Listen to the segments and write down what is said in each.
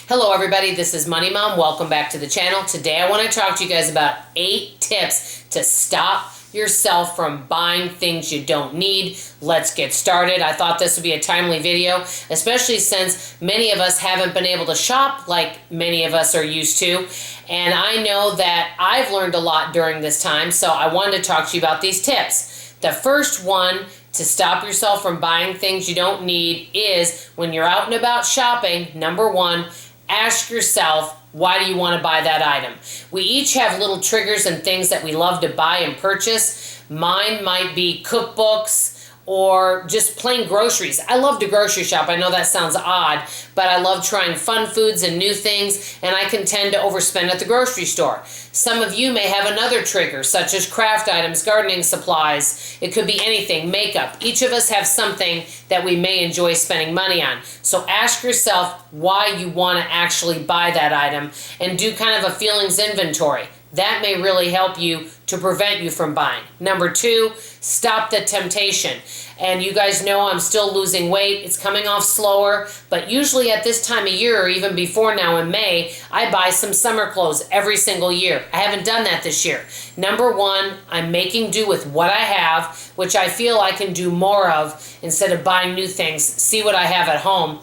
Hello everybody, this is Money Mom. Welcome back to the channel. Today I want to talk to you guys about 8 tips to stop yourself from buying things you don't need. Let's get started. I thought this would be a timely video, especially since many of us haven't been able to shop like many of us are used to. And I know that I've learned a lot during this time, so I wanted to talk to you about these tips. The first one to stop yourself from buying things you don't need is when you're out and about shopping, number one, ask yourself, why do you want to buy that item? We each have little triggers and things that we love to buy and purchase. Mine might be cookbooks or just plain groceries. I love to grocery shop. I know that sounds odd, but I love trying fun foods and new things, and I can tend to overspend at the grocery store. Some of you may have another trigger, such as craft items, gardening supplies. It could be anything, makeup. Each of us have something that we may enjoy spending money on. So ask yourself why you want to actually buy that item and do kind of a feelings inventory. That may really help you to prevent you from buying. Number two, stop the temptation. And you guys know I'm still losing weight. It's coming off slower, but usually at this time of year, or even before now in May, I buy some summer clothes every single year. I haven't done that this year. Number one, I'm making do with what I have, which I feel I can do more of instead of buying new things, see what I have at home.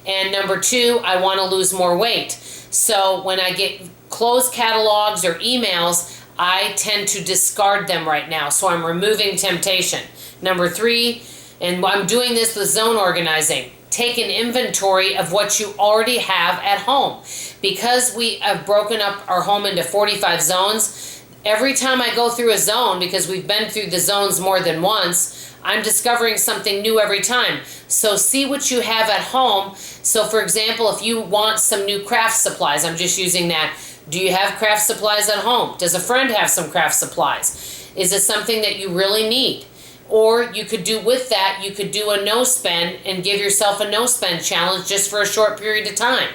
And number two, I want to lose more weight. So when I get clothes catalogs or emails, I tend to discard them right now. So I'm removing temptation. Number three, and I'm doing this with zone organizing, take an inventory of what you already have at home. Because we have broken up our home into 45 zones, every time I go through a zone, because we've been through the zones more than once, I'm discovering something new every time. So see what you have at home. So for example, if you want some new craft supplies, I'm just using that. Do you have craft supplies at home? Does a friend have some craft supplies? Is it something that you really need? Or you could do with that, you could do a no spend and give yourself a no spend challenge just for a short period of time.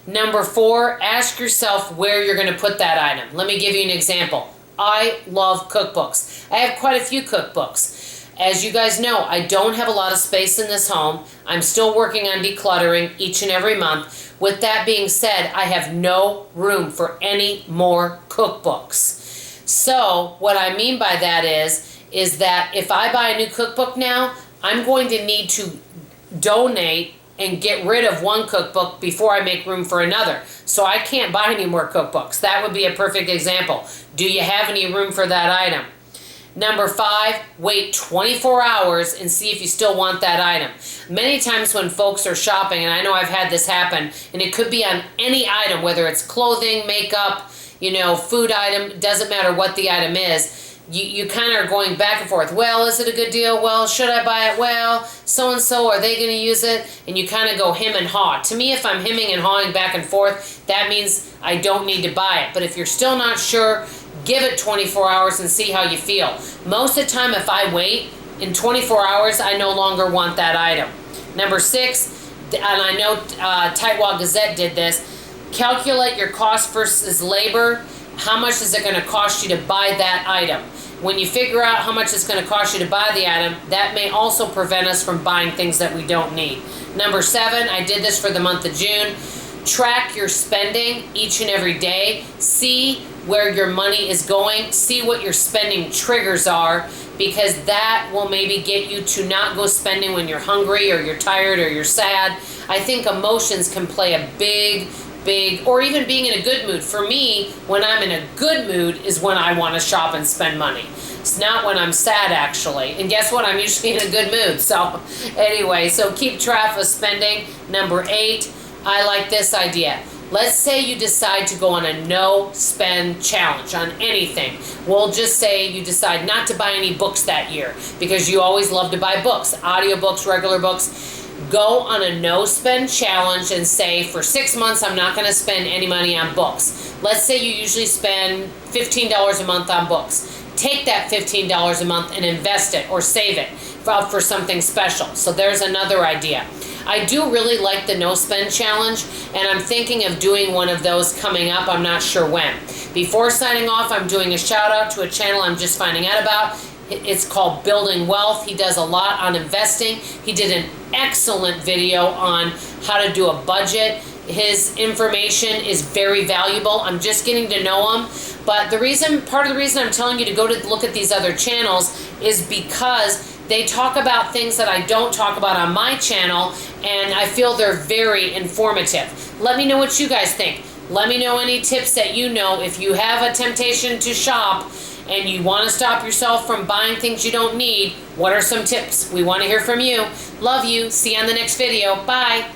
Number four, ask yourself where you're going to put that item. Let me give you an example. I love cookbooks. I have quite a few cookbooks. As you guys know, I don't have a lot of space in this home. I'm still working on decluttering each and every month. With that being said, I have no room for any more cookbooks. So what I mean by that is that if I buy a new cookbook now, I'm going to need to donate and get rid of one cookbook before I make room for another. So I can't buy any more cookbooks. That would be a perfect example. Do you have any room for that item? Number five, wait 24 hours and see if you still want that item. Many times when folks are shopping, and I know I've had this happen, and it could be on any item, whether it's clothing, makeup, food item, doesn't matter what the item is, you kind of are going back and forth. Well, is it a good deal? Well, should I buy it? Well, so-and-so, are they going to use it? And you kind of go hem and haw. To me, if I'm hemming and hawing back and forth, that means I don't need to buy it. But if you're still not sure, give it 24 hours and see how you feel. Most of the time, if I wait, in 24 hours, I no longer want that item. Number six, and I know Tightwad Gazette did this, calculate your cost versus labor. How much is it going to cost you to buy that item? When you figure out how much it's going to cost you to buy the item, that may also prevent us from buying things that we don't need. Number seven, I did this for the month of June. Track your spending each and every day. See where your money is going. See what your spending triggers are, because that will maybe get you to not go spending when you're hungry or you're tired or you're sad. I think emotions can play a big, or even being in a good mood. For me, when I'm in a good mood is when I want to shop and spend money. It's not when I'm sad, actually. And guess what? I'm usually in a good mood. So anyway, so keep track of spending. Number eight, I like this idea. Let's say you decide to go on a no spend challenge on anything. We'll just say you decide not to buy any books that year because you always love to buy books, audiobooks, regular books. Go on a no spend challenge and say for 6 months I'm not going to spend any money on books. Let's say you usually spend $15 a month on books. Take that $15 a month and invest it or save it for something special. So there's another idea. I do really like the no spend challenge, and I'm thinking of doing one of those coming up. I'm not sure when. Before signing off, I'm doing a shout out to a channel I'm just finding out about. It's called Building Wealth. He does a lot on investing. He did an excellent video on how to do a budget His information is very valuable. I'm just getting to know him. But part of the reason I'm telling you to go to look at these other channels is because they talk about things that I don't talk about on my channel, and I feel they're very informative. Let me know what you guys think. Let me know any tips that you know. If you have a temptation to shop and you want to stop yourself from buying things you don't need, what are some tips? We want to hear from you. Love you. See you on the next video. Bye.